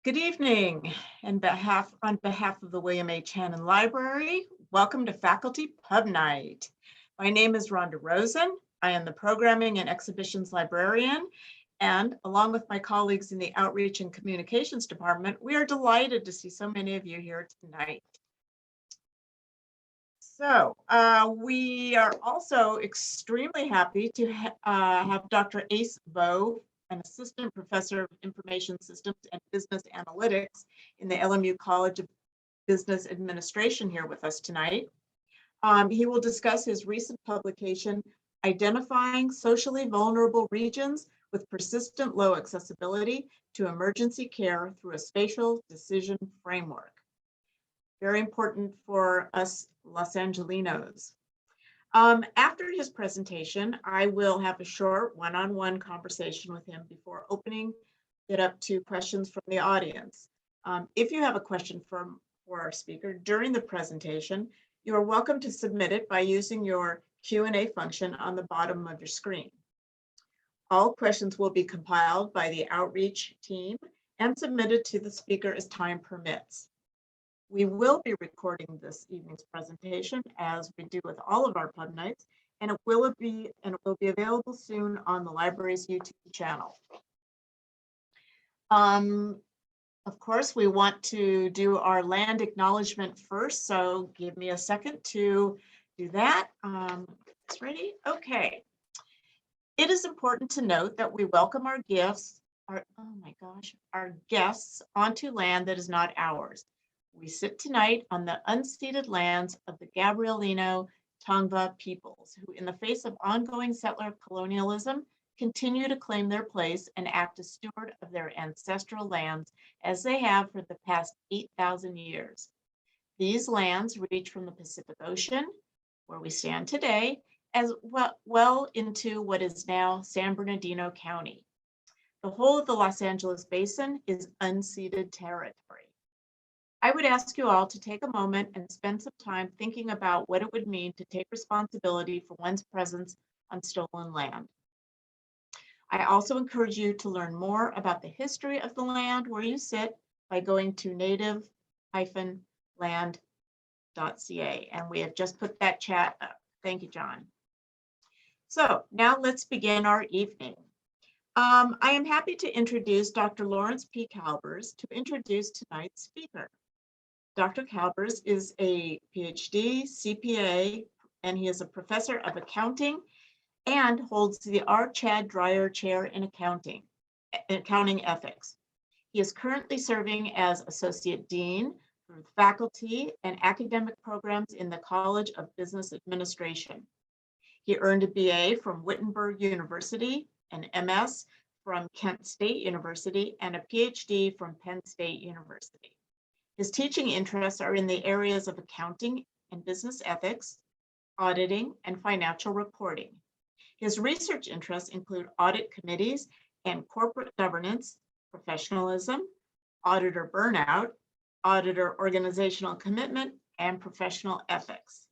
Good evening. On behalf of the William H. Hannon Library, welcome to Faculty Pub Night. My name is Rhonda Rosen. I am the Programming and Exhibitions Librarian, and along with my colleagues in the Outreach and Communications Department, we are delighted to see so many of you here tonight. So we are also extremely happy to have Dr. Ace Vo, an assistant professor of information systems and business analytics in the LMU College of Business Administration, here with us tonight. He will discuss his recent publication, Identifying Socially Vulnerable Regions with Persistent Low Accessibility to Emergency Care Through a Spatial Decision Framework. Very important for us Los Angelinos. After his presentation, I will have a short one-on-one conversation with him before opening it up to questions from the audience. If you have a question for our speaker during the presentation, you are welcome to submit it by using your Q&A function on the bottom of your screen. All questions will be compiled by the outreach team and submitted to the speaker as time permits. We will be recording this evening's presentation, as we do with all of our pub nights, and it will be available soon on the library's YouTube channel. Of course, we want to do our land acknowledgement first, so give me a second to do that. It's ready? Okay. It is important to note that we welcome our guests onto land that is not ours. We sit tonight on the unceded lands of the Gabrielino Tongva peoples, who in the face of ongoing settler colonialism, continue to claim their place and act as steward of their ancestral lands as they have for the past 8,000 years. These lands reach from the Pacific Ocean, where we stand today, as well into what is now San Bernardino County. The whole of the Los Angeles Basin is unceded territory. I would ask you all to take a moment and spend some time thinking about what it would mean to take responsibility for one's presence on stolen land. I also encourage you to learn more about the history of the land where you sit by going to native-land.ca, and we have just put that chat up. Thank you, John. So now let's begin our evening. I am happy to introduce Dr. Lawrence P. Calbers to introduce tonight's speaker. Dr. Calbers is a PhD, CPA, and he is a professor of accounting and holds the R. Chad Dreyer Chair in Accounting Ethics. He is currently serving as Associate Dean for faculty and academic programs in the College of Business Administration. He earned a BA from Wittenberg University, an MS from Kent State University, and a PhD from Penn State University. His teaching interests are in the areas of accounting and business ethics, auditing, and financial reporting. His research interests include audit committees and corporate governance, professionalism, auditor burnout, auditor organizational commitment, and professional ethics.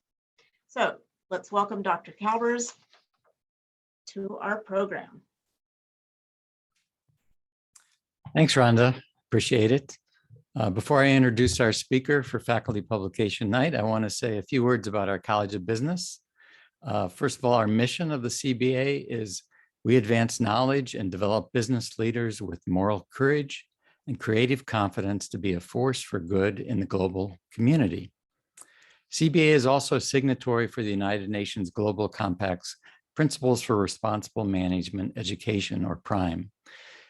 So let's welcome Dr. Calbers to our program. Thanks, Rhonda. Appreciate it. Before I introduce our speaker for Faculty Publication Night, I want to say a few words about our College of Business. First of all, our mission of the CBA is we advance knowledge and develop business leaders with moral courage and creative confidence to be a force for good in the global community. CBA is also a signatory for the United Nations Global Compact's Principles for Responsible Management Education, or PRIME,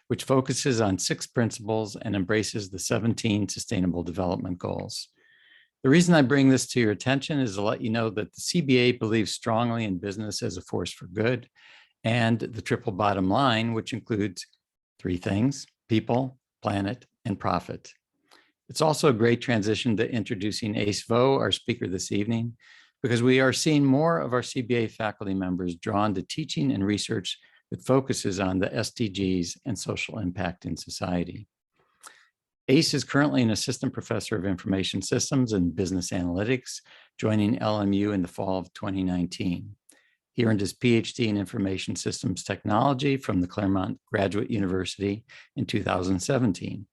which focuses on 6 principles and embraces the 17 Sustainable Development Goals. The reason I bring this to your attention is to let you know that the CBA believes strongly in business as a force for good and the triple bottom line, which includes 3 things: people, planet, and profit. It's also a great transition to introducing Ace Vo, our speaker this evening, because we are seeing more of our CBA faculty members drawn to teaching and research that focuses on the SDGs and social impact in society. Ace is currently an assistant professor of information systems and business analytics, joining LMU in the fall of 2019. He earned his PhD in information systems technology from the Claremont Graduate University in 2017.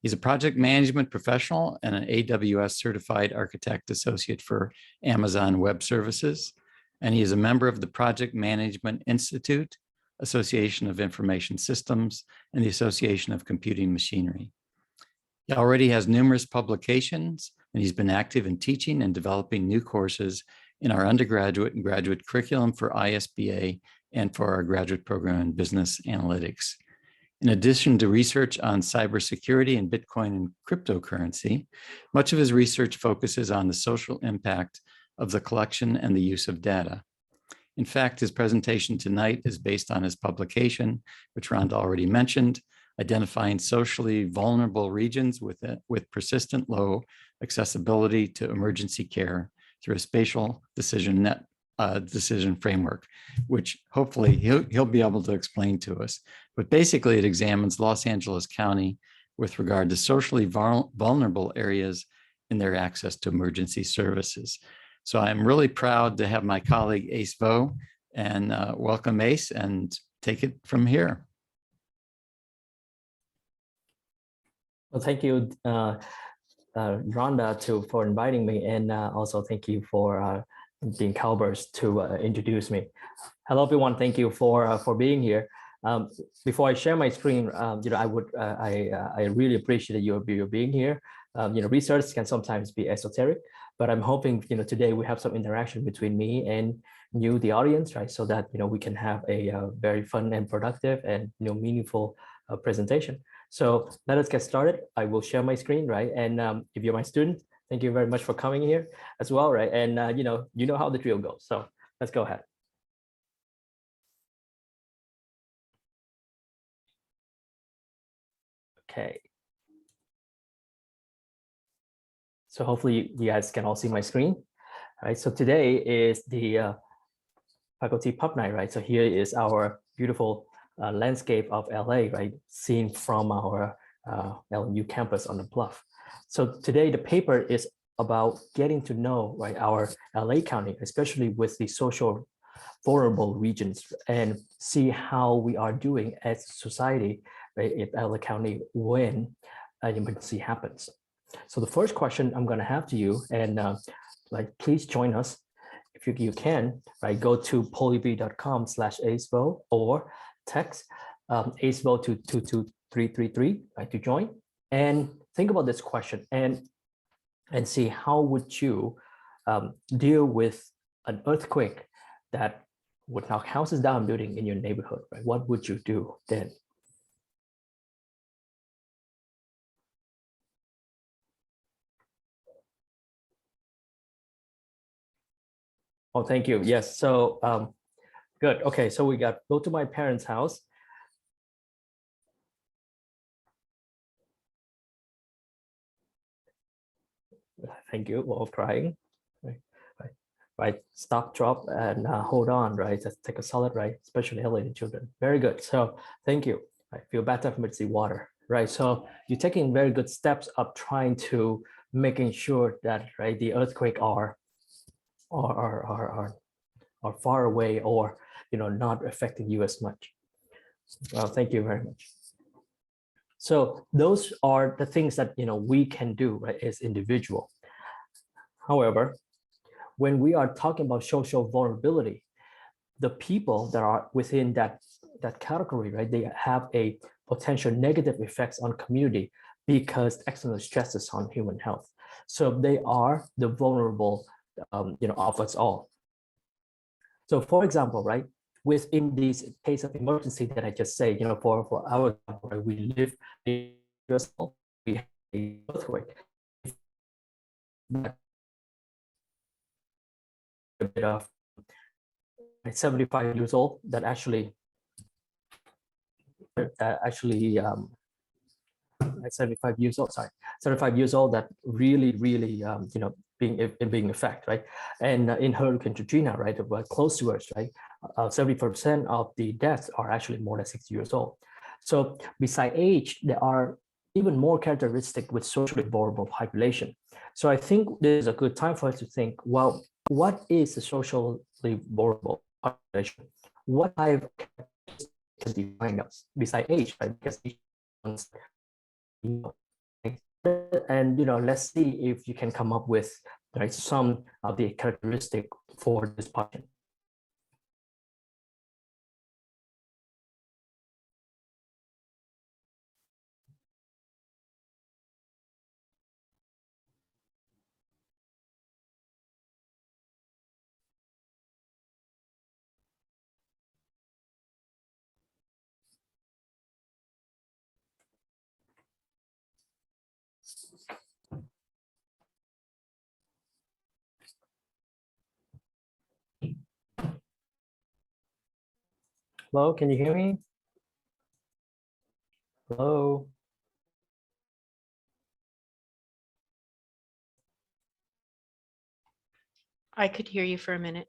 He's a project management professional and an AWS certified architect associate for Amazon Web Services. And he is a member of the Project Management Institute, Association of Information Systems, and the Association of Computing Machinery. He already has numerous publications, and he's been active in teaching and developing new courses in our undergraduate and graduate curriculum for ISBA and for our graduate program in business analytics. In addition to research on cybersecurity and Bitcoin and cryptocurrency, much of his research focuses on the social impact of the collection and the use of data. In fact, his presentation tonight is based on his publication, which Rhonda already mentioned, Identifying Socially Vulnerable Regions with Persistent Low Accessibility to Emergency Care through a Spatial Decision Framework, which hopefully he'll be able to explain to us. But basically, it examines Los Angeles County with regard to socially vulnerable areas in their access to emergency services. So I'm really proud to have my colleague Ace Vo, and welcome Ace, and take it from here. Well, thank you, Rhonda, for inviting me, and also thank you for Dean Calbers to introduce me. Hello, everyone. Thank you for being here. Before I share my screen, I really appreciate you being here. Research can sometimes be esoteric, but I'm hoping today we have some interaction between me and you, the audience, right? So that we can have a very fun and productive and meaningful presentation. So let us get started. I will share my screen, right? And if you're my student, thank you very much for coming here as well, right? And you know how the drill goes. So let's go ahead. Okay. So hopefully you guys can all see my screen. All right. So today is the faculty pub night, right? So here is our beautiful landscape of LA, right? Seen from our LMU campus on the bluff. So today the paper is about getting to know, right, our LA County, especially with the social vulnerable regions, and see how we are doing as a society, right, in LA County when an emergency happens. So the first question I'm going to have to you, and please join us if you can, right? Go to polyb.com/ACEVO or text ACEVO to 22333, right, to join, and think about this question and see how would you deal with an earthquake that would knock houses down, building in your neighborhood, right? What would you do then? Oh, thank you. Yes. So good. Okay. So we got go to my parents' house. Thank you. Well, crying. Right. Stop, drop, and hold on. Right. Just take a solid, right. Especially elderly children. Very good. So thank you. I feel better from the water. Right. So you're taking very good steps of trying to making sure that right the earthquake are far away or not affecting you as much. Well, thank you very much. So those are the things that we can do, right, as individual. However, when we are talking about social vulnerability, the people that are within that category, right, they have a potential negative effects on community because external stresses on human health. So they are the vulnerable, of us all. So for example, right, within this case of emergency that I just say, for our right, we live in we have an earthquake. A bit of 75 years old that actually 75 years old, sorry, 75 years old that really being effect, right? And in Hurricane Katrina, right, close to us, right, 70% of the deaths are actually more than 60 years old. So beside age, there are even more characteristic with socially vulnerable population. So I think this is a good time for us to think, well, what is the socially vulnerable population? What type of characteristics can define us beside age, right? Because and let's see if you can come up with some of the characteristic for this population. Hello, can you hear me? Hello. I could hear you for a minute.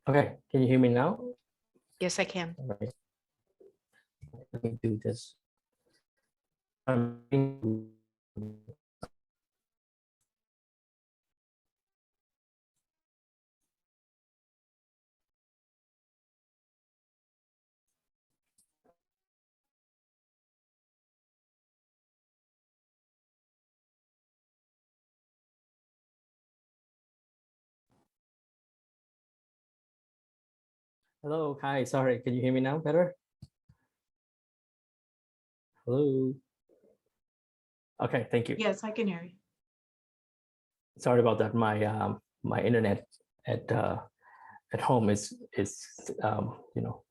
Okay, can you hear me now? Yes, I can. All right. Let me do this. Hello, hi, sorry, can you hear me now better? Hello. Okay, thank you. Yes, I can hear you. Sorry about that. My internet at home is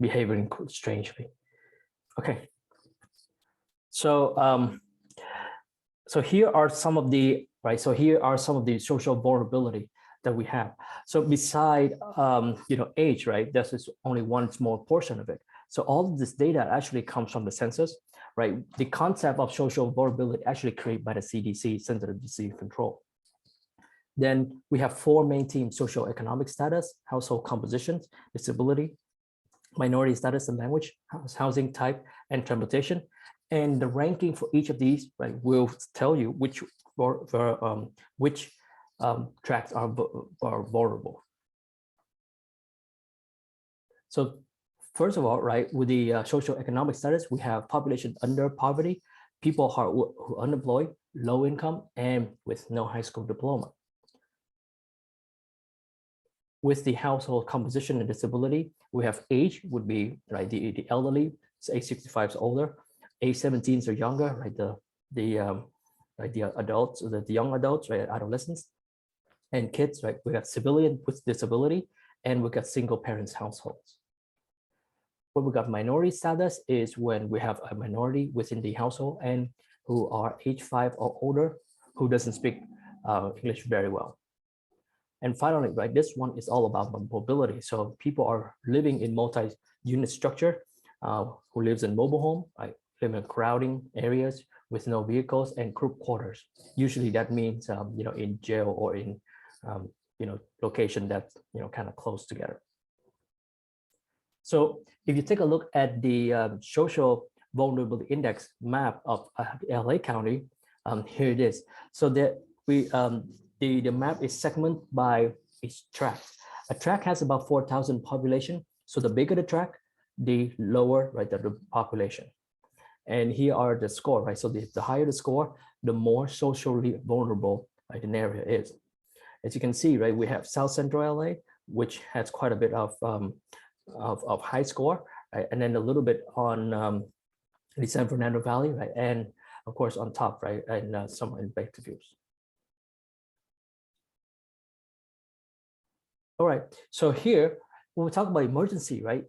behaving strangely. Okay. So so here are some of the social vulnerability that we have. So beside age, right, this is only one small portion of it. So all of this data actually comes from the census, right? The concept of social vulnerability actually created by the CDC, Center for Disease Control. Then we have four main themes: social economic status, household composition, disability, minority status and language, housing type, and transportation. And the ranking for each of these, right, will tell you which tracks are vulnerable. So first of all, right, with the social economic status, we have population under poverty, people who are unemployed, low income, and with no high school diploma. With the household composition and disability, we have age would be right the elderly, so age 65 is older, age 17s or younger, right, the adults, the young adults, right, adolescents, and kids, right. We have civilian with disability, and we got single parents households. What we got minority status is when we have a minority within the household and who are age 5 or older, who doesn't speak English very well. And finally, right, this one is all about mobility. So people are living in multi-unit structure, who lives in mobile home, right, live in crowding areas with no vehicles, and group quarters. Usually that means, in jail or in, location that's, kind of close together. So if you take a look at the social vulnerability index map of LA County, here it is. So that we the map is segmented by each tract. A tract has about 4,000 population. So the bigger the tract, the lower, right, the population. And here are the score, right? So the higher the score, the more socially vulnerable, right, an area is. As you can see, right, we have South Central LA, which has quite a bit of high score, right? And then a little bit on the San Fernando Valley, right? And of course on top, right, and some in Baker Views. All right, so here, when we talk about emergency, right,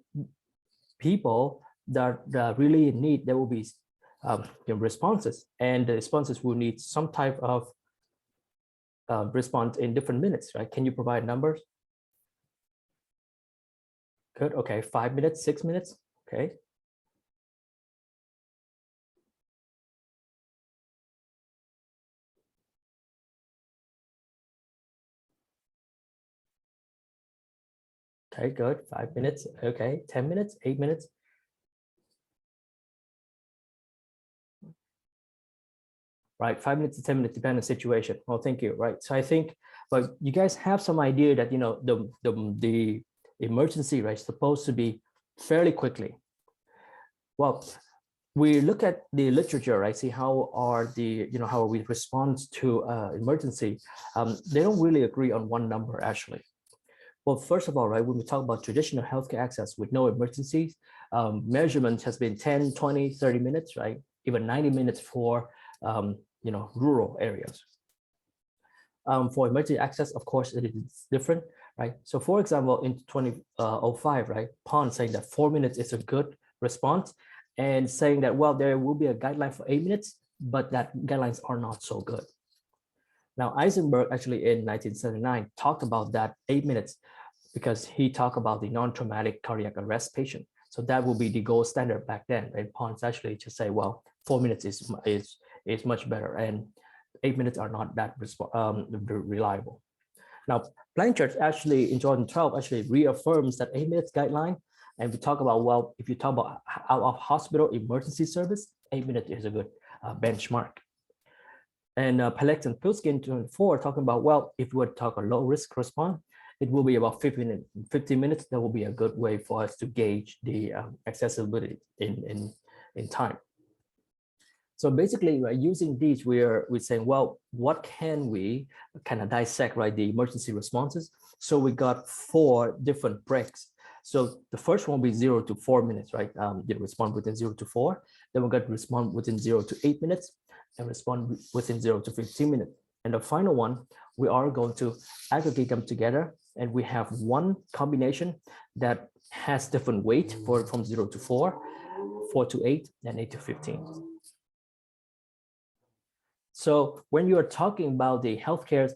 people that really in need, there will be responses, and the responses will need some type of response in different minutes, right? Can you provide numbers? Good, okay, 5 minutes, 6 minutes, okay. Okay, good, 5 minutes, okay, 10 minutes, 8 minutes. Right, 5 minutes to 10 minutes, depending on the situation. Well, thank you, right? So I think, but you guys have some idea that, the emergency, right, supposed to be fairly quickly. Well, we look at the literature, right? See how are the, how we respond to emergency. They don't really agree on one number actually. Well, first of all, right, when we talk about traditional healthcare access with no emergencies, measurement has been 10, 20, 30 minutes, right? Even 90 minutes for, rural areas. For emergency access, of course, it is different, right? So for example, in 2005, right, Pond saying that 4 minutes is a good response and saying that, well, there will be a guideline for 8 minutes, but that guidelines are not so good. Now, Eisenberg actually in 1979 talked about that 8 minutes because he talked about the non-traumatic cardiac arrest patient. So that will be the gold standard back then. And Pons actually just say, well, 4 minutes is much better, and 8 minutes are not that reliable. Now, Blanchard actually in Jordan 12 actually reaffirms that 8 minutes guideline. And we talk about, well, if you talk about out of hospital emergency service, 8 minutes is a good benchmark. And Pellex and Pilsky in 24 talking about, well, if we would talk a low risk response, it will be about 15 minutes. That will be a good way for us to gauge the accessibility in time. So basically, right, using these, we're saying, well, what can we kind of dissect, right, the emergency responses? So we got 4 different breaks. So the first one will be 0 to 4 minutes, right? You respond within 0 to 4. Then we got to respond within 0 to 8 minutes and respond within 0 to 15 minutes. And the final one, we are going to aggregate them together, and we have one combination that has different weight for from 0 to 4, 4 to 8, and 8 to 15. So when you're talking about the healthcare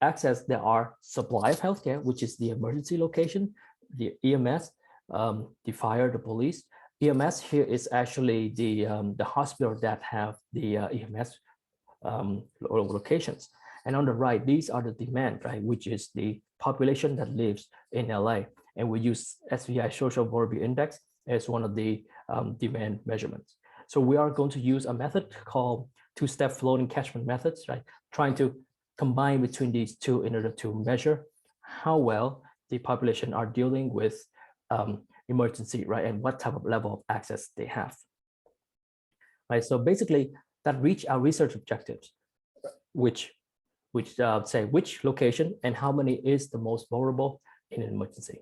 access, there are supply of healthcare, which is the emergency location, the EMS, the fire, the police. EMS here is actually the hospital that have the EMS locations. And on the right, these are the demand, right, which is the population that lives in LA. And we use SVI Social Vulnerability Index as one of the demand measurements. So we are going to use a method called two-step floating catchment methods, right? Trying to combine between these two in order to measure how well the population are dealing with emergency, right? And what type of level of access they have, right? So basically that reach our research objectives, which say which location and how many is the most vulnerable in an emergency.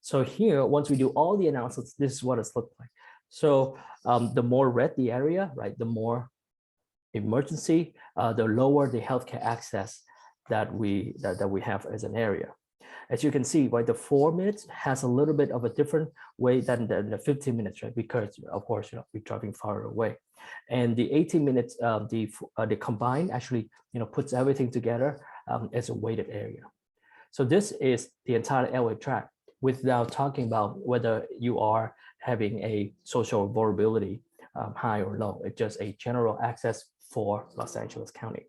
So here, once we do all the analysis, this is what it's looked like. So the more red the area, right, the more emergency, the lower the healthcare access that we have as an area. As you can see, right, the 4 minutes has a little bit of a different way than the 15 minutes, right? Because of course, we're driving far away, and the 18 minutes, the combined actually, puts everything together as a weighted area. So this is the entire LA tract, without talking about whether you are having a social vulnerability high or low. It's just a general access for Los Angeles County.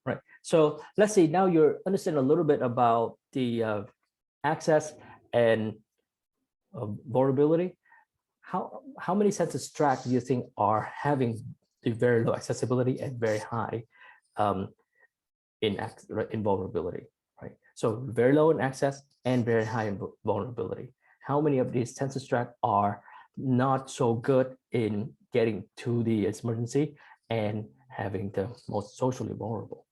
Right. So let's see, now you understand a little bit about the access and vulnerability. How many census tracts do you think are having the very low accessibility and very high in vulnerability? Right. So very low in access and very high in vulnerability. How many of these census tracts are not so good in getting to the emergency and having the most socially vulnerable?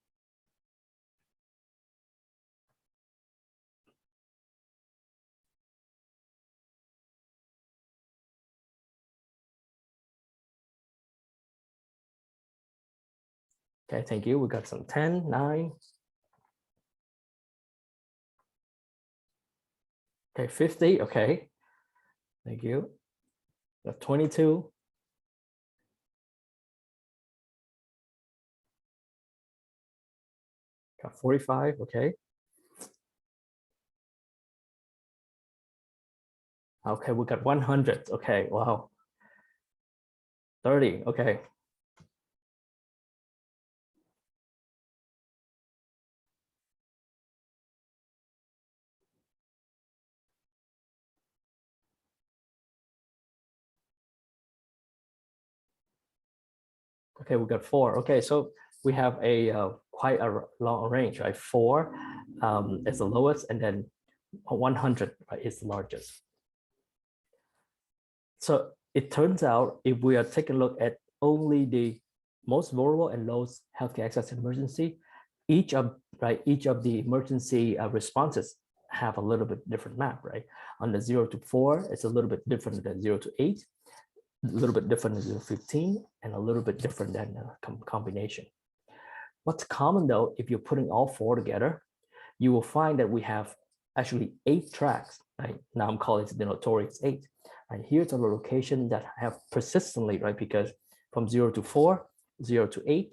Okay, thank you. We got some 10, 9. Okay, 50, okay. Thank you. Got 22. Got 45, okay. Okay, we got 100, okay, wow. 30, okay. Okay, we got 4. Okay, so we have a quite a long range, right? 4 is the lowest, and then 100, right, is the largest. So it turns out if we are taking a look at only the most vulnerable and lowest healthcare access emergency, each of the emergency responses have a little bit different map, right? On the 0 to 4, it's a little bit different than 0 to 8, a little bit different than 0 to 15, and a little bit different than combination. What's common though, if you're putting all 4 together, you will find that we have actually 8 tracks, right? Now I'm calling it the notorious 8. And here's a location that have persistently, right? Because from 0 to 4, 0 to 8,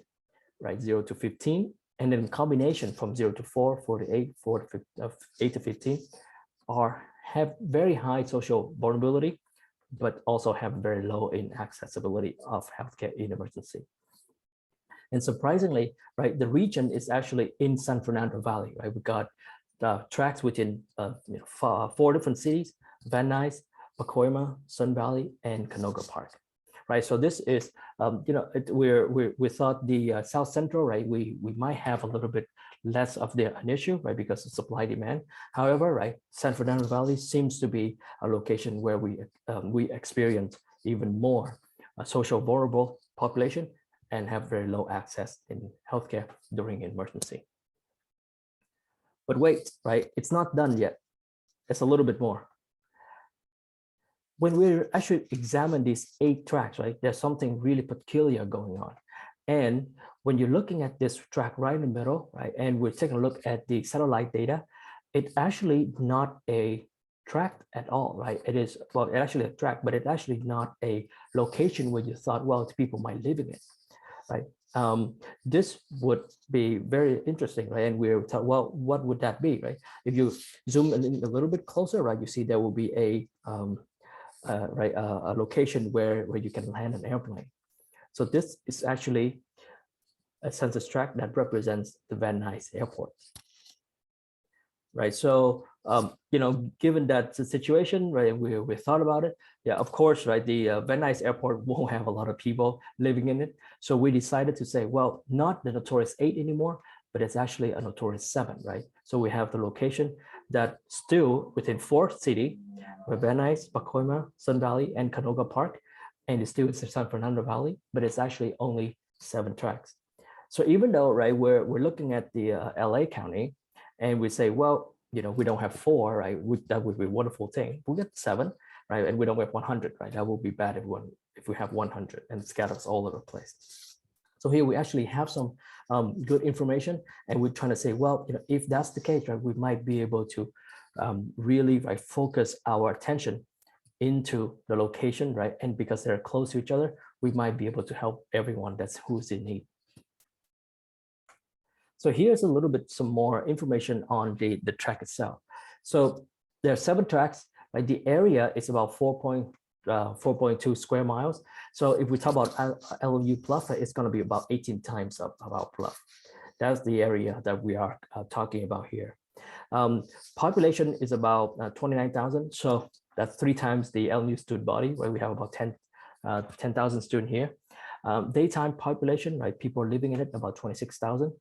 right? 0 to 15, and then combination from 0 to 4, 4 to 8, 4 to 15, 8 to 15 have very high social vulnerability, but also have very low in accessibility of healthcare in emergency. And surprisingly, right, the region is actually in San Fernando Valley, right? We got tracks within 4 different cities: Van Nuys, Pacoima, Sun Valley, and Canoga Park, right? So this is, we thought the South Central, right? We might have a little bit less of an issue, right? Because of supply demand. However, right, San Fernando Valley seems to be a location where we experience even more social vulnerable population and have very low access in healthcare during emergency. But wait, right? It's not done yet. It's a little bit more. When we actually examine these 8 tracks, right, there's something really peculiar going on. And when you're looking at this track right in the middle, right, and we're taking a look at the satellite data, it's actually not a track at all, right? It is, well, it's actually a track, but it's actually not a location where you thought, well, people might live in it, right? This would be very interesting, right? And we're talking, well, what would that be, right? If you zoom in a little bit closer, right, you see there will be a location where you can land an airplane. So this is actually a census tract that represents the Van Nuys Airport, right? So given that the situation, right, we thought about it. Yeah, of course, right, the Van Nuys Airport won't have a lot of people living in it. So we decided to say, well, not the notorious 8 anymore, but it's actually a notorious 7, right? So we have the location that still within 4th city, where Van Nuys, Pacoima, Sun Valley, and Canoga Park, and it's still in San Fernando Valley, but it's actually only 7 tracks. So even though, right, we're looking at the LA County, and we say, well, we don't have 4, right? That would be a wonderful thing. We get 7, right? And we don't have 100, right? That would be bad if we have 100 and it scatters all over the place. So here we actually have some good information, and we're trying to say, well, if that's the case, right, we might be able to really, right, focus our attention into the location, right? And because they're close to each other, we might be able to help everyone who's in need. So here's a little bit some more information on the track itself. So there are 7 tracks, right? The area is about 4.2 square miles. So if we talk about LMU Bluff, it's going to be about 18 times of our Bluff. That's the area that we are talking about here. Population is about 29,000. So that's 3 times the LMU student body, where we have about 10,000 students here. Daytime population, right? People are living in it, about 26,000.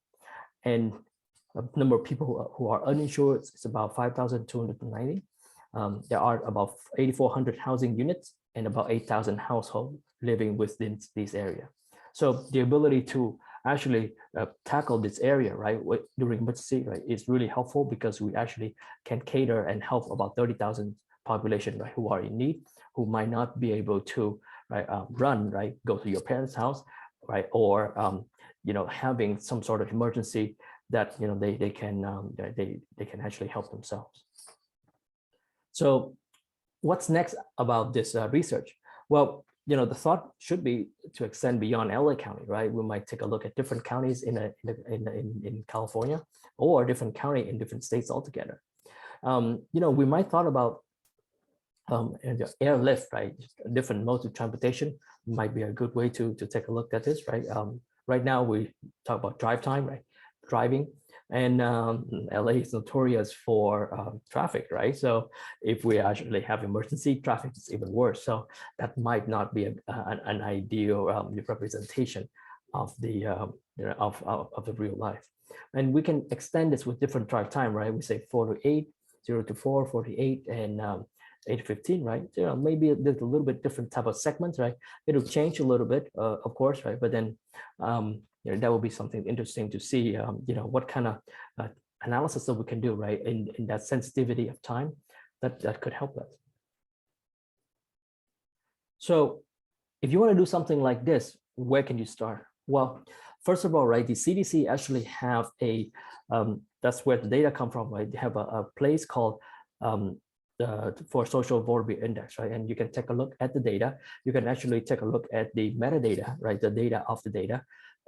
And the number of people who are uninsured is about 5,290. There are about 8,400 housing units and about 8,000 households living within this area. So the ability to actually tackle this area, right, during emergency, right, is really helpful, because we actually can cater and help about 30,000 population, right, who are in need, who might not be able to, right, run, right, go to your parents' house, right, or having some sort of emergency that they can actually help themselves. So what's next about this research? Well, the thought should be to extend beyond LA County, right? We might take a look at different counties in California, or different county in different states altogether. We might thought about airlift, right? Different modes of transportation might be a good way to take a look at this, right? Right now we talk about drive time, right? Driving, and LA is notorious for traffic, right? So if we actually have emergency, traffic is even worse. So that might not be an ideal representation of the of the real life. And we can extend this with different drive time, right? We say 4 to 8, 0 to 4, 4 to 8, and 8 to 15, right? Maybe there's a little bit different type of segments, right? It'll change a little bit, of course, right? But then that will be something interesting to see, what kind of analysis that we can do, right? In that sensitivity of time that could help us. So if you want to do something like this, where can you start? Well, first of all, right, the CDC actually have a, that's where the data come from, right? They have a place called for social vulnerability index, right? And you can take a look at the data. You can actually take a look at the metadata, right? The data of the data,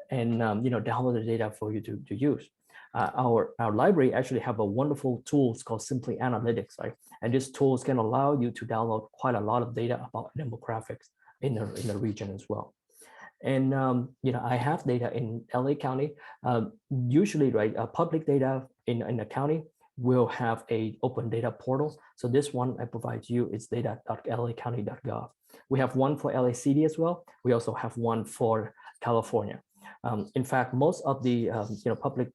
and download the data for you to use. Our library actually have a wonderful tools called Simply Analytics, right? And these tools can allow you to download quite a lot of data about demographics in the region as well. And I have data in LA County. Usually, right, public data in the county will have a open data portal. So this one I provide you is data.lacounty.gov. We have one for LA City as well. We also have one for California. In fact, most of the public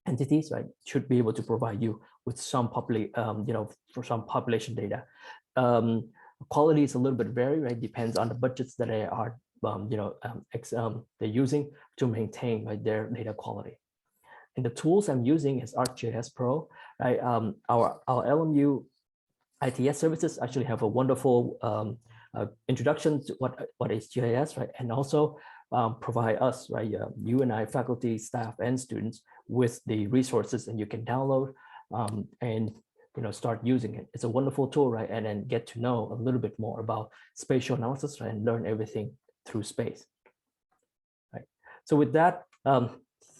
entities, right, should be able to provide you with some public, for some population data. Quality is a little bit vary, right? Depends on the budgets that they are, they're using to maintain, right, their data quality. And the tools I'm using is ArcGIS Pro, right? Our LMU ITS services actually have a wonderful introduction to what is GIS, right? And also provide us, right, you and I, faculty, staff, and students with the resources, and you can download and start using it. It's a wonderful tool, right? And then get to know a little bit more about spatial analysis, right? And learn everything through space, right? So with that,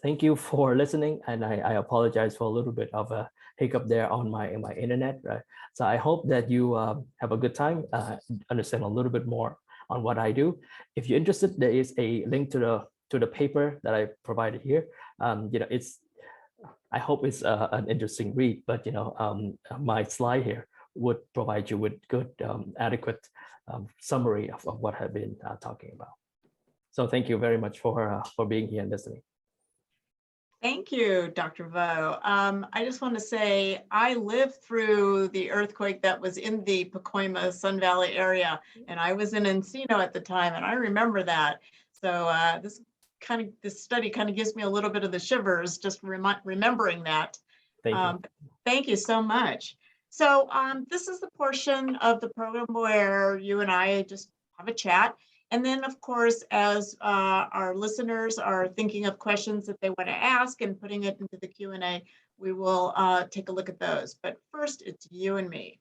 thank you for listening, and I apologize for a little bit of a hiccup there on my internet, right? So I hope that you have a good time, understand a little bit more on what I do. If you're interested, there is a link to the paper that I provided here. I hope it's an interesting read, but my slide here would provide you with good, adequate summary of what I've been talking about. So thank you very much for being here and listening. Thank you, Dr. Vo. I just want to say I lived through the earthquake that was in the Pacoima Sun Valley area, and I was in Encino at the time, and I remember that. So this study kind of gives me a little bit of the shivers just remembering that. Thank you. Thank you so much. So this is the portion of the program where you and I just have a chat. And then, of course, as our listeners are thinking of questions that they want to ask and putting it into the Q&A, we will take a look at those. But first, it's you and me.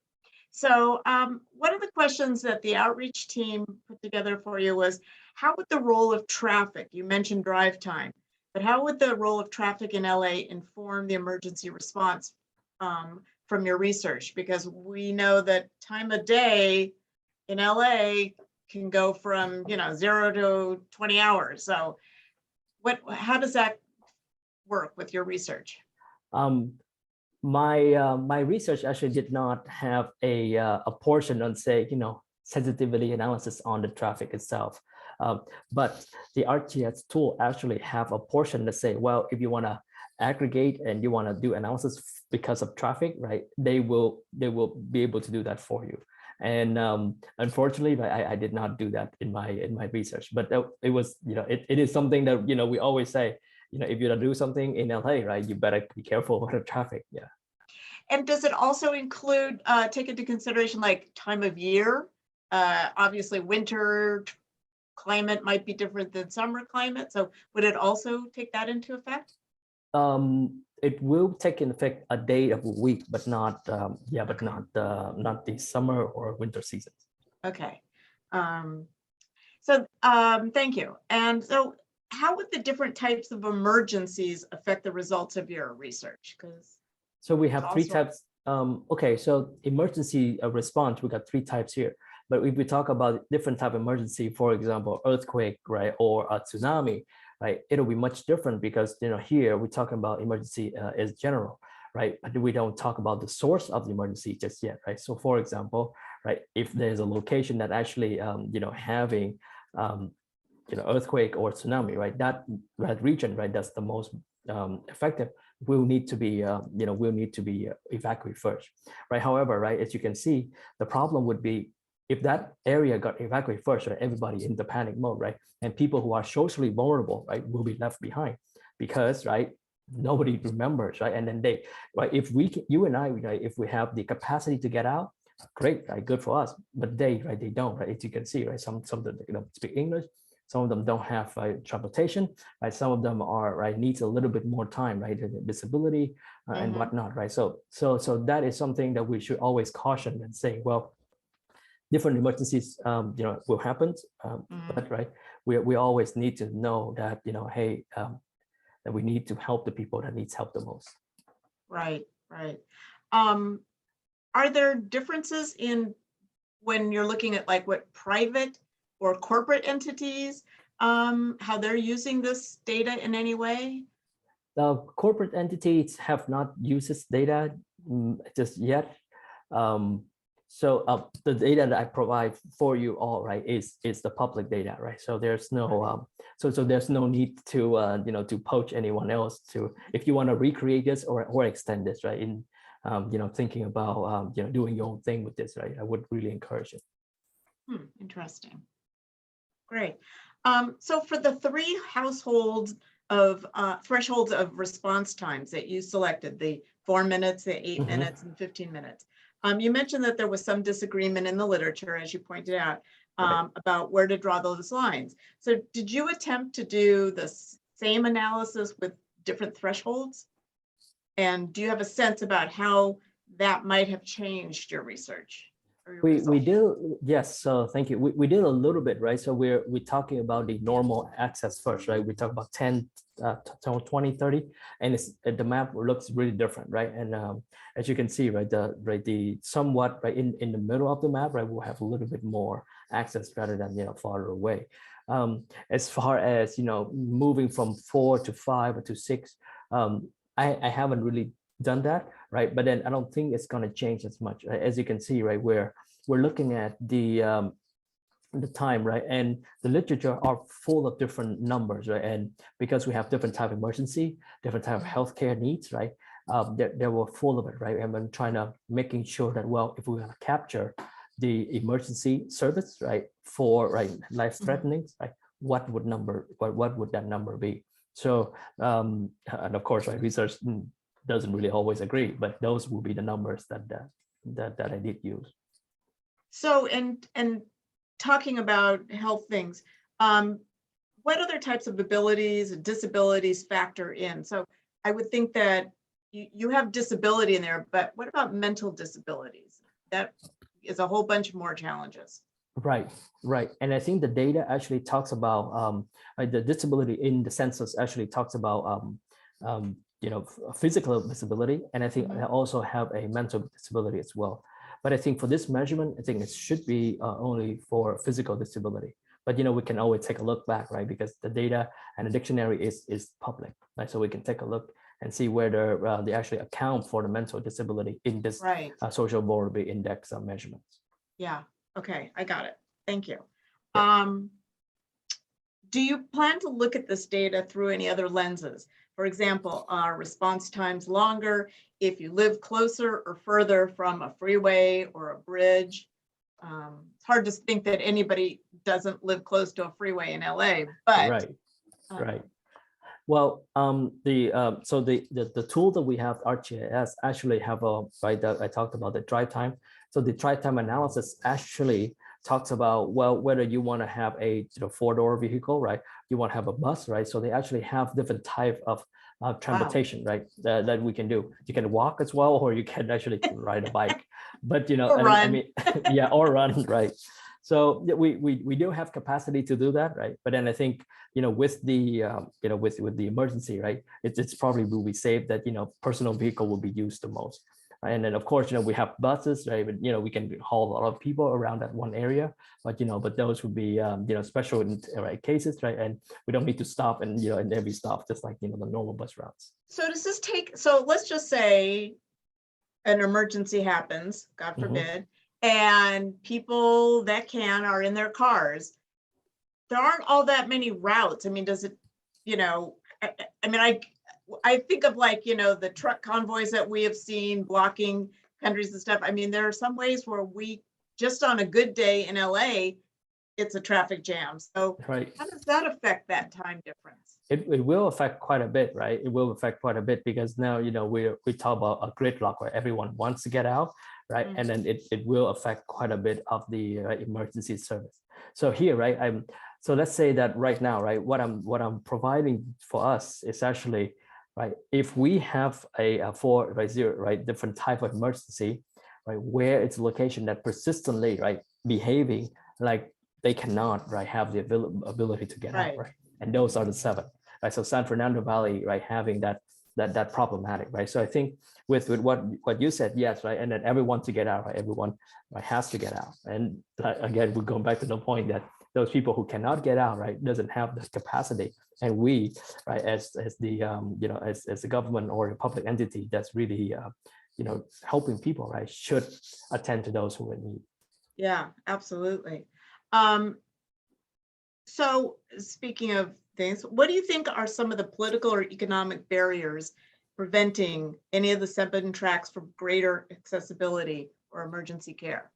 So one of the questions that the outreach team put together for you was, how would the role of traffic, you mentioned drive time, but how would the role of traffic in LA inform the emergency response from your research? Because we know that time of day in LA can go from 0 to 20 hours. So how does that work with your research? My research actually did not have a portion on, say, sensitivity analysis on the traffic itself. But the ArcGIS tool actually have a portion that say, well, if you want to aggregate and you want to do analysis because of traffic, right, they will be able to do that for you. And unfortunately, I did not do that in my research, but it was, it is something that, we always say, if you're gonna do something in LA, right, you better be careful with the traffic. Yeah. And does it also include, take into consideration like time of year? Obviously winter climate might be different than summer climate. So would it also take that into effect? It will take in effect a day of a week, but not not the summer or winter seasons. Okay. Thank you. And so how would the different types of emergencies affect the results of your research? So we have three types. Okay, so emergency response, we got three types here. But if we talk about different type of emergency, for example, earthquake, right, or a tsunami, right, it'll be much different because here we're talking about emergency as general, right? But we don't talk about the source of the emergency just yet, right? So for example, right, if there's a location that actually having earthquake or tsunami, right, that region, right, that's the most effective will need to be, evacuated first, right? However, right, as you can see, the problem would be if that area got evacuated first, right, everybody in the panic mode, right? And people who are socially vulnerable, right, will be left behind because, right, nobody remembers, right? And then right, if you and I, right, if we have the capacity to get out, great, right, good for us. But they don't, right? As you can see, right, some of them, speak English, some of them don't have transportation, right? Some of them are, right, needs a little bit more time, right? Disability and whatnot, right? So that is something that we should always caution and say, well, different emergencies, will happen, but right, we always need to know that, hey, that we need to help the people that needs help the most. Right. Are there differences in when you're looking at like what private or corporate entities, how they're using this data in any way? The corporate entities have not used this data just yet. So the data that I provide for you all, right, is the public data, right? So there's no so there's no need to to poach anyone else to, if you want to recreate this or extend this, right? In thinking about doing your own thing with this, right? I would really encourage it. Interesting. Great. So for the 3 households of thresholds of response times that you selected, the 4 minutes, the 8 minutes, and 15 minutes. You mentioned that there was some disagreement in the literature, as you pointed out, about where to draw those lines. So did you attempt to do the same analysis with different thresholds? And do you have a sense about how that might have changed your research? We do, yes. So thank you. We did a little bit, right? So we're talking about the normal access first, right? We talk about 10, 20, 30, and the map looks really different, right? And as you can see, right, the somewhat right in the middle of the map, right, we'll have a little bit more access rather than farther away. As far as moving from 4 to 5 or to 6, I haven't really done that, right? But then I don't think it's going to change as much. Right? As you can see, right, we're looking at the time, right, and the literature are full of different numbers, right? And because we have different type of emergency, different type of healthcare needs, right? They were full of it, right? And I'm trying to making sure that, well, if we're going to capture the emergency service, right, for life threatening, right, what would that number be? So and of course, right, research doesn't really always agree, but those will be the numbers that I did use. So, and talking about health things, what other types of abilities and disabilities factor in? So I would think that you have disability in there, but what about mental disabilities? That is a whole bunch more challenges. Right. And I think the data actually talks about the disability in the census actually talks about physical disability, and I think I also have a mental disability as well. But I think for this measurement, I think it should be only for physical disability. But we can always take a look back, right? Because the data and the dictionary is public, right? So we can take a look and see whether they actually account for the mental disability in this social vulnerability index measurements. Yeah. Okay, I got it. Thank you. Yeah. Do you plan to look at this data through any other lenses? For example, are response times longer if you live closer or further from a freeway or a bridge? It's hard to think that anybody doesn't live close to a freeway in LA, but right. Well, so the tool that we have, ArcGIS, actually have I talked about the drive time. So the drive time analysis actually talks about, well, whether you want to have a 4-door vehicle, right? You want to have a bus, right? So they actually have different type of transportation, right? That we can do. You can walk as well, or you can actually ride a bike. But I mean, yeah, or run, right? So we do have capacity to do that, right? But then I think with the with the emergency, right? It's probably will be safe that personal vehicle will be used the most. And then of course we have buses, right? But we can haul a lot of people around that one area, but but those would be special cases, right? And we don't need to stop and in every stop, just like the normal bus routes. So does this take? So let's just say an emergency happens, God forbid, and people that are in their cars. There aren't all that many routes. I mean, does it? I mean, I think of like, the truck convoys that we have seen blocking countries and stuff. I mean, there are some ways where we, just on a good day in LA, it's a traffic jam. So Right. how does that affect that time difference? It will affect quite a bit, right? It will affect quite a bit because now, we talk about a gridlock where everyone wants to get out, right? And then it will affect quite a bit of the emergency service. So here, right, so let's say that right now, right, what I'm providing for us is actually, right, if we have a 4x0, right, different type of emergency, right, where it's a location that persistently, right, behaving like they cannot, right, have the ability to get out, right? And those are the 7, right? So San Fernando Valley, right, having that problematic, right? So I think with what you said, yes, right, and then everyone to get out, right? Everyone, right, has to get out. And again, we're going back to the point that those people who cannot get out, right, doesn't have the capacity, and we, right, as the as the government or a public entity that's really helping people, right, should attend to those who are in need. Yeah, absolutely. So speaking of things, what do you think are some of the political or economic barriers preventing any of the 7 tracks from greater accessibility or emergency care?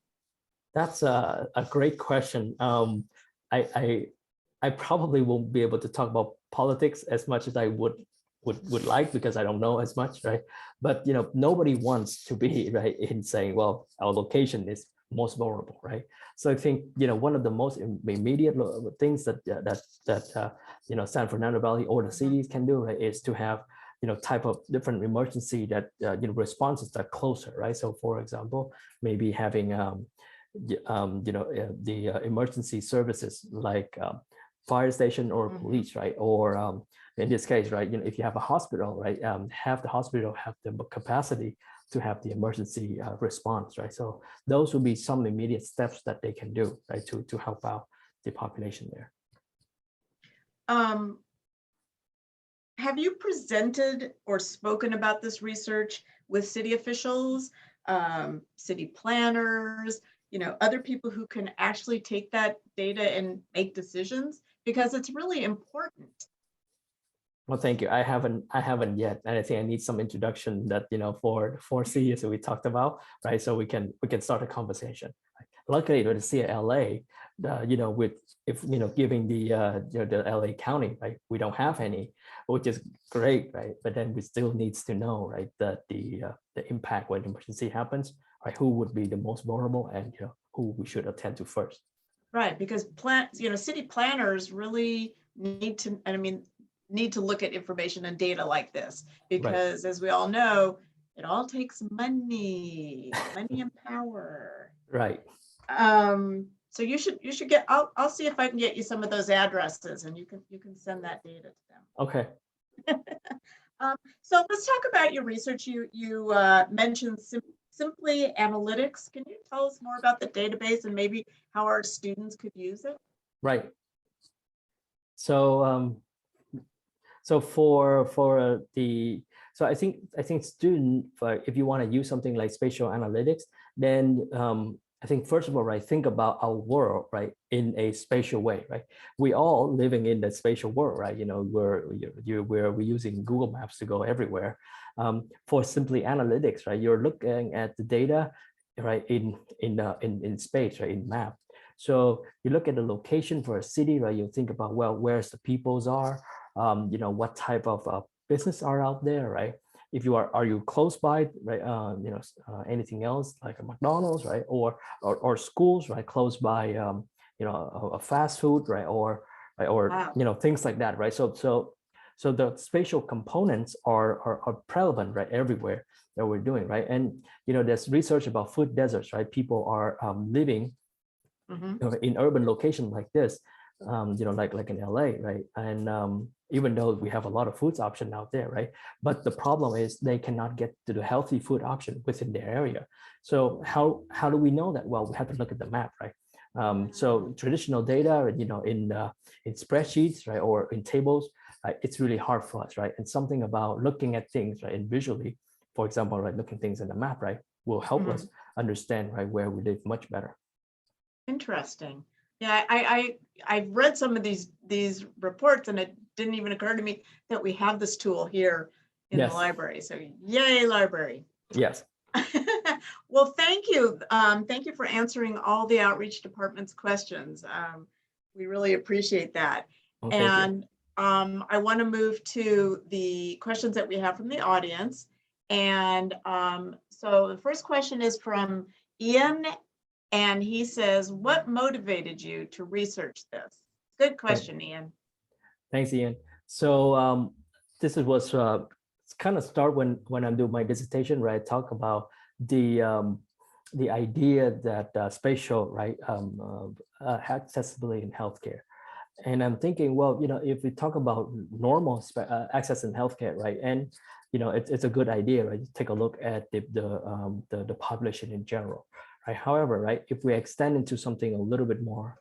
That's a great question. I probably won't be able to talk about politics as much as I would like, because I don't know as much, right? But nobody wants to be, right, in saying, well, our location is most vulnerable, right? So I think one of the most immediate things that San Fernando Valley or the cities can do, right, is to have type of different emergency that responses that closer, right? So for example, maybe having the emergency services like fire station or police, right? Or in this case, right, if you have a hospital, right, have the hospital have the capacity to have the emergency response, right? So those will be some immediate steps that they can do, right, to help out the population there. Have you presented or spoken about this research with city officials, city planners, other people who can actually take that data and make decisions? Because it's really important. Well, thank you. I haven't yet, and I think I need some introduction that for 4Cs that we talked about, right? So we can start a conversation. Luckily, with the CLA, with giving the LA County, right, we don't have any, which is great, right? But then we still needs to know, right, that the impact when emergency happens, right, who would be the most vulnerable, and who we should attend to first. Right, because city planners really need to look at information and data like this, because as we all know, it all takes money and power. Right. So you should get, I'll see if I can get you some of those addresses, and you can send that data to them. Okay. So let's talk about your research. You mentioned Simply Analytics. Can you tell us more about the database and maybe how our students could use it? Right. So so I think student, if you want to use something like spatial analytics, then I think first of all, right, think about our world, right, in a spatial way, right? We all living in the spatial world, right? We're using Google Maps to go everywhere. For Simply Analytics, right, you're looking at the data, right, in space, right, in map. So you look at the location for a city, right? You think about, well, where's the peoples are, what type of business are out there, right? If you are you close by, right? Anything else like a McDonald's, right? Or schools, right? Close by, a fast food, right? Or Wow. Things like that, right? So the spatial components are prevalent, right, everywhere that we're doing, right? And there's research about food deserts, right? People are living in urban locations like this, like in LA, right? And even though we have a lot of foods option out there, right? But the problem is they cannot get to the healthy food option within their area. So how do we know that? Well, we have to look at the map, right? So traditional data, in spreadsheets, right, or in tables, it's really hard for us, right? And something about looking at things, right, and visually, for example, right, looking things in the map, right, will help us understand, right, where we live much better. Interesting. Yeah, I've read some of these reports, and it didn't even occur to me that we have this tool here in the Yes. library. So yay, library. Yes. Well, thank you. Thank you for answering all the outreach department's questions. We really appreciate that. Well, thank you. And I want to move to the questions that we have from the audience. And so the first question is from Ian, and he says, what motivated you to research this? Good question, Ian. Thanks, Ian. So this was kind of start when I'm doing my dissertation, right? Talk about the idea that spatial, right, accessibility in healthcare. And I'm thinking, well, if we talk about normal access in healthcare, right, and it's a good idea, right? Take a look at the population in general, right? However, right, if we extend into something a little bit more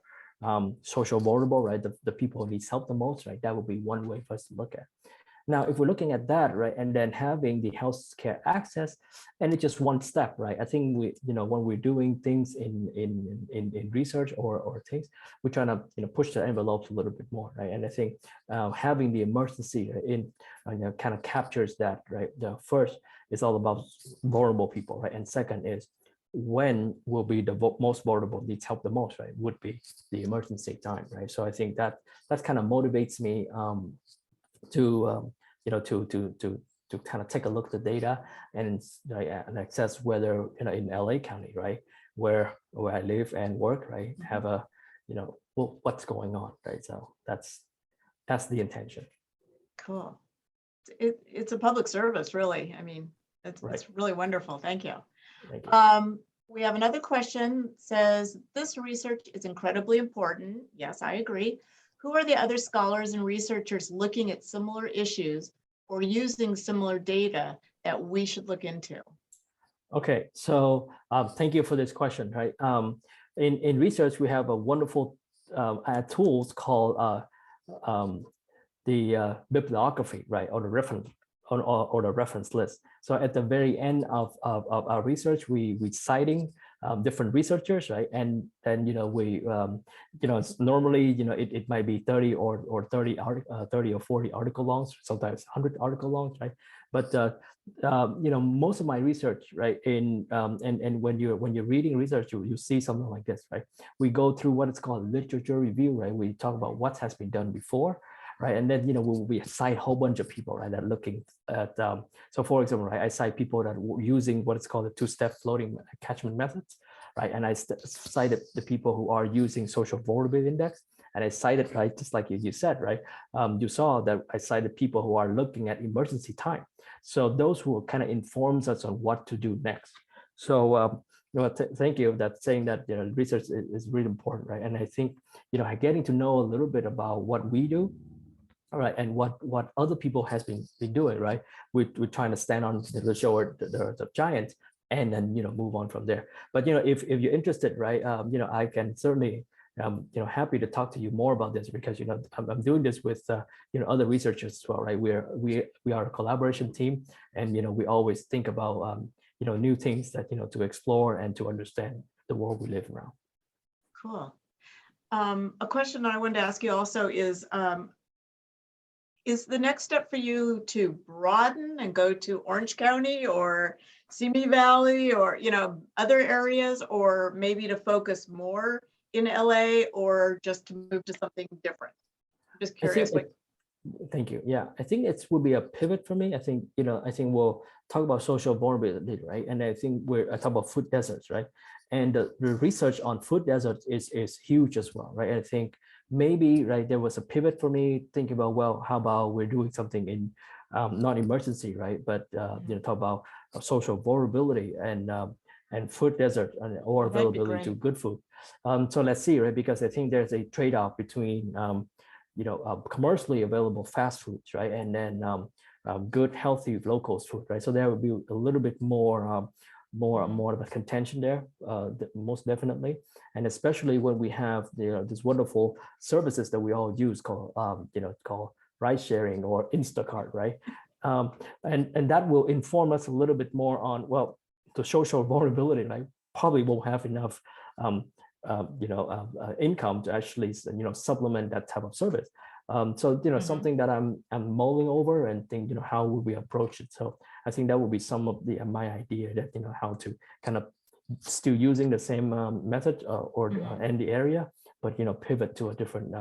social vulnerable, right, the people who needs help the most, right, that would be one way for us to look at. Now, if we're looking at that, right, and then having the healthcare access, and it's just one step, right? I think when we're doing things in research or things, we're trying to push the envelopes a little bit more, right? And I think having the emergency in kind of captures that, right? The first is all about vulnerable people, right? And second is when will be the most vulnerable, needs help the most, right? Would be the emergency time, right? So I think that kind of motivates me to kind of take a look at the data and assess whether in LA County, right, where I live and work, right, have a what's going on, right? So that's the intention. Cool. It's a public service, really. I mean, it's Right. really wonderful. Thank you. Thank you. We have another question, says, this research is incredibly important. Yes, I agree. Who are the other scholars and researchers looking at similar issues or using similar data that we should look into? Okay, so thank you for this question, right? In research, we have a wonderful tools called the bibliography, right, or the reference or the reference list. So at the very end of our research, we citing different researchers, right? And then we it's normally it might be 30 or 30 or 40 article longs, sometimes 100 article longs, right? But most of my research, right, and when you're reading research, you see something like this, right? We go through what is called literature review, right? We talk about what has been done before, right? And then we cite a whole bunch of people, right, that looking at so for example, right, I cite people that were using what is called the two-step floating catchment methods, right? And I cited the people who are using social vulnerability index, and I cited, right, just like you said, right, you saw that I cited people who are looking at emergency time. So those who kind of informs us on what to do next. So thank you that saying that research is really important, right? And I think getting to know a little bit about what we do, all right, and what other people has been doing, right? We're trying to stand on the shore, the giants, and then move on from there. But if you're interested, right, I can certainly happy to talk to you more about this, because I'm doing this with other researchers as well, right? We are a collaboration team, and we always think about new things that to explore and to understand the world we live around. Cool. A question I wanted to ask you also is the next step for you to broaden and go to Orange County or Simi Valley or other areas, or maybe to focus more in LA, or just to move to something different? I'm just curious. Thank you. Yeah, I think it will be a pivot for me. I think we'll talk about social vulnerability, right? And I think I talk about food deserts, right? And the research on food deserts is huge as well, right? And I think maybe, right, there was a pivot for me thinking about, well, how about we're doing something in not emergency, right? But talk about social vulnerability and food desert or availability to good food. So let's see, right? Because I think there's a trade-off between commercially available fast foods, right, and then good healthy local food, right? So there would be a little bit more of a contention there, most definitely, and especially when we have these wonderful services that we all use called called ride sharing or Instacart, right? And that will inform us a little bit more on, well, the social vulnerability, right? Probably won't have enough income to actually supplement that type of service. So, Mhm. something that I'm mulling over and think, how would we approach it? So I think that would be some of the my idea that, how to kind of still using the same method or Mhm. in the area, but, pivot to a different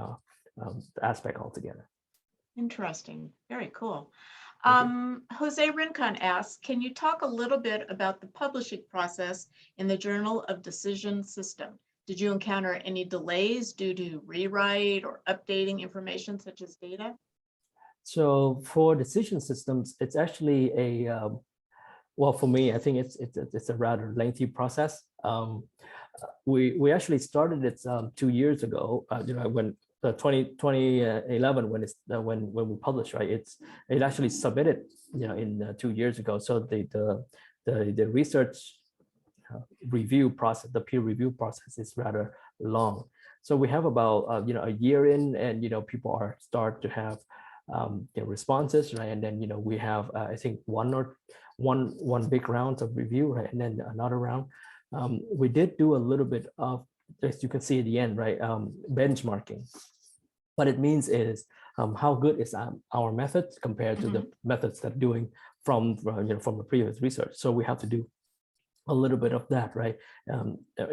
aspect altogether. Interesting. Very cool. Thank you. Jose Rincon asks, can you talk a little bit about the publishing process in the Journal of Decision System? Did you encounter any delays due to rewrite or updating information such as data? So for decision systems, it's actually well, for me, I think it's a rather lengthy process. We actually started it 2 years ago. When 2011 when it's when we published, right? It actually submitted in 2 years ago. So the research review process, the peer review process is rather long. So we have about a year in, and people are start to have responses, right? And then we have I think one big round of review, right? And then another round. We did do a little bit of, as you can see at the end, right? Benchmarking. What it means is how good is our methods compared to the methods that doing from the previous research. So we have to do a little bit of that, right?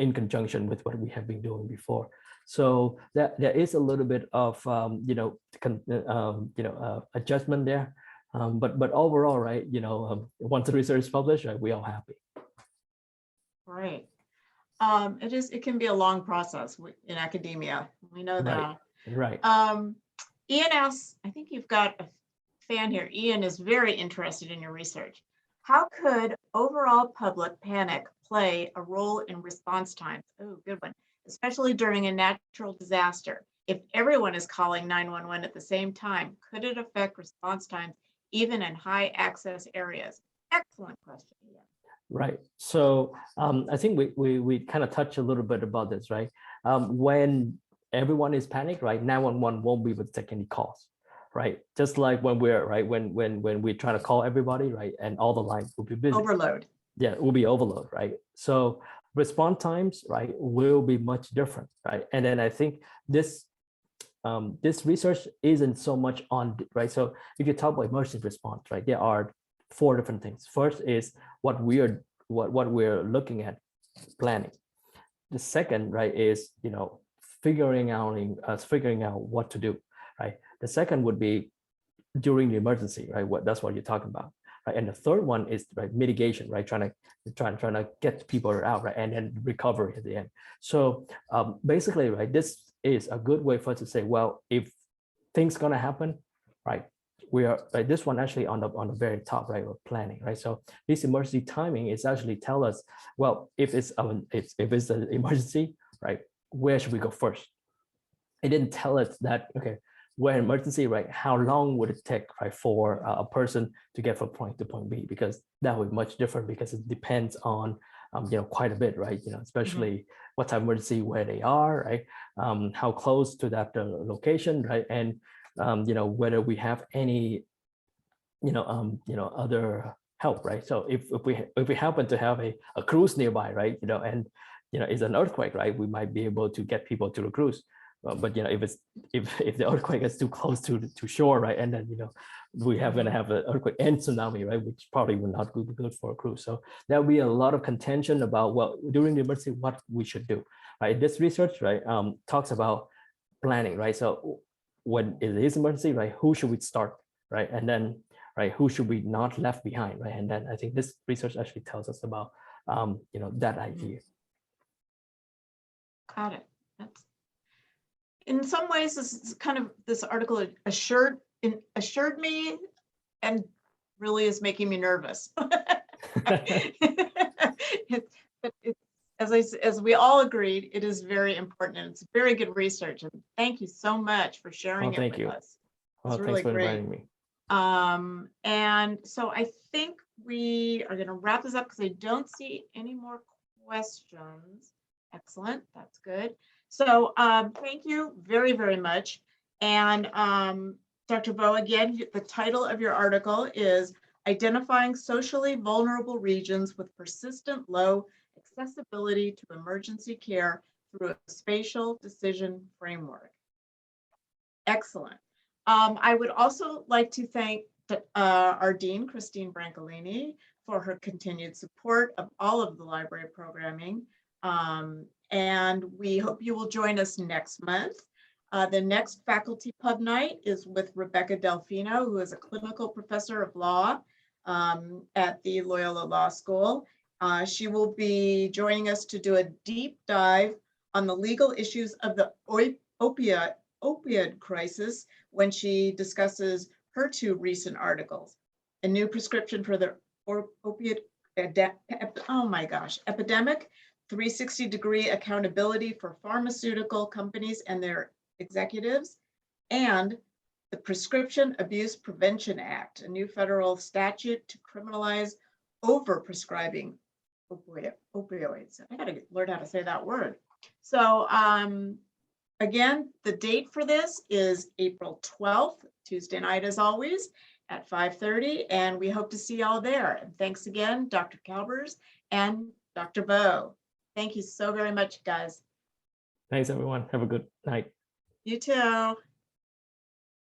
In conjunction with what we have been doing before. So that there is a little bit of adjustment there. But overall, right, once the research is published, right, we all happy. Right. It can be a long process in academia. We know that. Right. Ian asks, I think you've got a fan here. Ian is very interested in your research. How could overall public panic play a role in response times? Oh, good one. Especially during a natural disaster. If everyone is calling 911 at the same time, could it affect response times even in high access areas? Excellent question, Ian. Right. So I think we kind of touched a little bit about this, right? When everyone is panicked, right, 911 won't be able to take any calls, right? Just like when we're right when we're trying to call everybody, right, and all the lines will be busy. Overload. Yeah, it will be overload, right? So response times, right, will be much different, right? And then I think this this research isn't so much on, right? So if you talk about emergency response, right, there are 4 different things. First is what we're looking at, planning. The second, right, is figuring out what to do, right? The second would be during the emergency, right? That's what you're talking about, right? And the third one is, right, mitigation, right? Trying to get people out, right? And then recovery at the end. So basically, right, this is a good way for us to say, well, if things gonna happen, right, we are right, this one actually on the very top, right, of planning, right? So this emergency timing is actually tell us, well, if it's an emergency, right, where should we go first? It didn't tell us that, okay, we're in emergency, right, how long would it take, right, for a person to get from point to point B? Because that would be much different, because it depends on quite a bit, right? Especially what type of emergency, where they are, right? How close to that location, right? And whether we have any other help, right? So if we happen to have a cruise nearby, right, and it's an earthquake, right, we might be able to get people to the cruise. But if the earthquake is too close to shore, right, and then we have going to have an earthquake and tsunami, right, which probably will not be good for a cruise. So there will be a lot of contention about, well, during the emergency, what we should do, right? This research, right, talks about planning, right? So when it is emergency, right, who should we start, right, and then, right, who should we not left behind, right? And then I think this research actually tells us about that idea. Got it. That's, in some ways, this is kind of, this article assured me and really is making me nervous. As we all agreed, it is very important, and it's very good research. And thank you so much for sharing it with us. Well, It's really thanks for great. inviting me. And so I think we are going to wrap this up because I don't see any more questions. Excellent. That's good. So thank you very, very much. And Dr. Vo, again, the title of your article is Identifying Socially Vulnerable Regions with Persistent Low Accessibility to Emergency Care Through a Spatial Decision Framework. Excellent. I would also like to thank our Dean, Christine Brancolini, for her continued support of all of the library programming. And we hope you will join us next month. The next faculty pub night is with Rebecca Delfino, who is a clinical professor of law at the Loyola Law School. She will be joining us to do a deep dive on the legal issues of the opioid crisis when she discusses her 2 recent articles, a new prescription for the opioid epidemic, 360-degree accountability for pharmaceutical companies and their executives, and the Prescription Abuse Prevention Act, a new federal statute to criminalize overprescribing opioids. I gotta learn how to say that word. So again, the date for this is April 12th, Tuesday night as always, at 5:30, and we hope to see y'all there. And thanks again, Dr. Calbers and Dr. Bowe. Thank you so very much, guys. Thanks, everyone. Have a good night. You too.